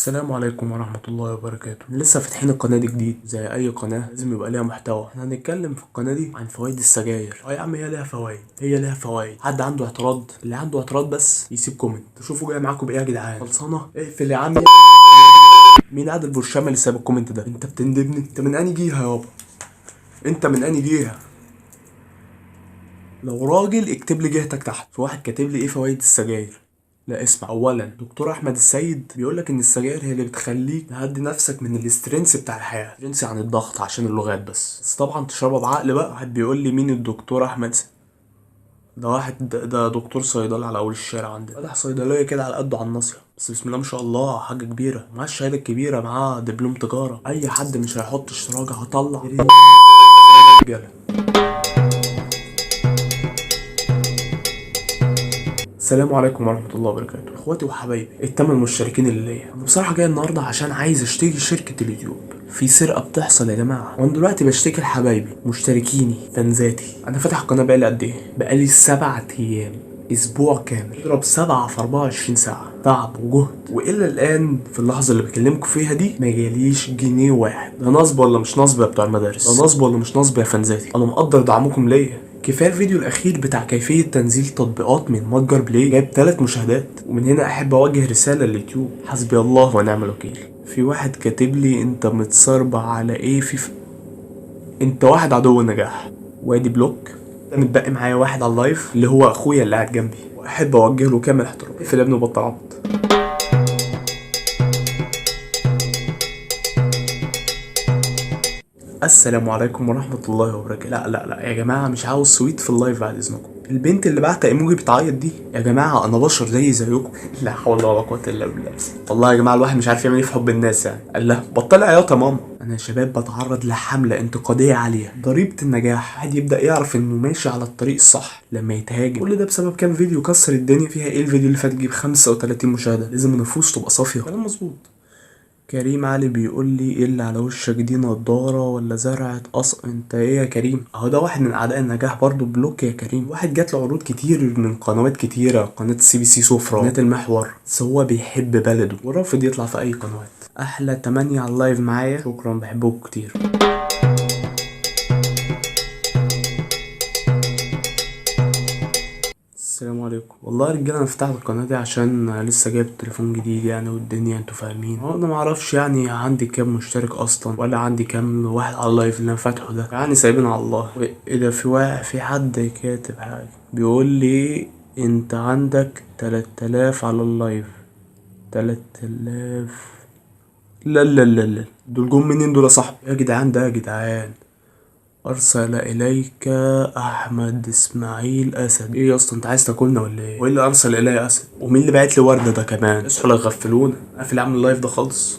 السلام عليكم ورحمة الله وبركاته. لسه فاتحين القناة دي جديد، زي أي قناة لازم يبقى ليها محتوى. احنا هنتكلم في القناة دي عن فوائد السجاير. يا عم هي ليها فوائد. حد عنده اعتراض؟ اللي عنده اعتراض بس يسيب كومنت. تشوفوا جاي معاكم بإيه يا جدعان؟ خلصانة؟ اقفل يا عم. مين عادل برشام اللي ساب الكومنت ده؟ انت بتندبني؟ انت من أنهي جهة يابا؟ انت من أنهي جهة؟ لو راجل اكتب لي جهتك تحت. في واحد كاتب لي ايه فوائد السجاير. لا اسمع، اولا دكتور احمد السيد بيقول لك ان السجاير هي اللي بتخليك تهدي نفسك من الاسترنس بتاع الحياه، الاسترنس عن الضغط عشان اللغات بس طبعا تشربها بعقل بقى. واحد بيقول لي مين الدكتور احمد ده واحد ده دكتور صيدلي على اول الشارع عندنا، فتح صيدليه كده على قده على الناصيه، بس بسم الله ما شاء الله حاجه كبيره، معاه الشهاده الكبيره، معاه دبلوم تجاره. اي حد مش هيحط اشتراك هطلع رجاله. السلام عليكم ورحمة الله وبركاته، اخواتي وحبايبي التمن مشتركين اللي ليا. انا بصراحة جاي النهاردة عشان عايز اشتكي شركة اليوتيوب. في سرقة بتحصل يا جماعة، وانا دلوقتي بشتكي لحبايبي مشتركيني فانزاتي. انا فاتح القناة بقالي قد ايه؟ بقالي 7 ايام، اسبوع كامل، اضرب 7 في 24 ساعة تعب وجهد، والى الان في اللحظة اللي بكلمكم فيها دي ما جاليش جنيه واحد. ده نصب ولا مش نصب يا بتوع المدارس؟ ده نصب ولا مش نصب يا فانزاتي؟ انا مقدر دعمكم ليا. كفايه الفيديو الاخير بتاع كيفيه تنزيل تطبيقات من متجر بلاي جايب 3 مشاهدات. ومن هنا احب اوجه رساله لليوتيوب، حسبي الله ونعم الوكيل. في واحد كاتب لي انت متصربع على ايه انت واحد عدو النجاح. وادي بلوك. متبقي معايا واحد على اللايف اللي هو اخويا اللي قاعد جنبي، واحب اوجه له كامل احترام. اقفل يا ابني وبطل عبط. السلام عليكم ورحمة الله وبركاته. لا يا جماعة، مش عاوز سويت في اللايف بعد اذنكم. البنت اللي بعت ايموجي بتعيط دي، يا جماعة انا بشر زيكم. لا حول ولا قوة الا بالله. والله يا جماعة الواحد مش عارف يعمل ايه في حب الناس يعني. قال لها بطلي عياط يا ماما. انا يا شباب بتعرض لحملة انتقادية عالية. ضريبة النجاح، واحد يبدأ يعرف انه ماشي على الطريق الصح لما يتهاجم. كل ده بسبب كام فيديو كسر الدنيا. فيها ايه الفيديو اللي فات جيب 35 مشاهدة؟ لازم النفوس تبقى صافية. كلام مظبوط. كريم علي بيقول لي ايه اللي على وشك دي، نضاره ولا زرعه انت ايه يا كريم؟ اهو ده واحد من اعداء النجاح برضو. بلوك يا كريم. واحد جات له عروض كتير من قنوات كتيره، قناه سي بي سي سفرة، قناه المحور، بس هو بيحب بلده ورافض يطلع في اي قنوات. احلى 8 على اللايف معايا، شكرا بحبكم كتير. السلام عليكم. والله يا رجاله انا فتحت القناه دي عشان لسه جايب تليفون جديد يعني، والدنيا انتوا فاهمين. هو انا معرفش يعني عندي كام مشترك اصلا، ولا عندي كام واحد على اللايف اللي انا فاتحه ده، يعني سايبين على الله. ايه ده؟ في واحد، في حد كاتب حاجه بيقول لي انت عندك 3000 على اللايف. 3000؟ لا دول جم منين دول يا صاحبي؟ يا جدعان ده يا جدعان ارسل اليك احمد اسماعيل اسد. ايه يا اسطى انت عايز تاكلنا ولا ايه؟ وايه اللي ارسل الي اسد؟ ومين اللي بعت لي ورده ده كمان؟ اصحوا لا يغفلونا. قافل اعمل اللايف ده خالص.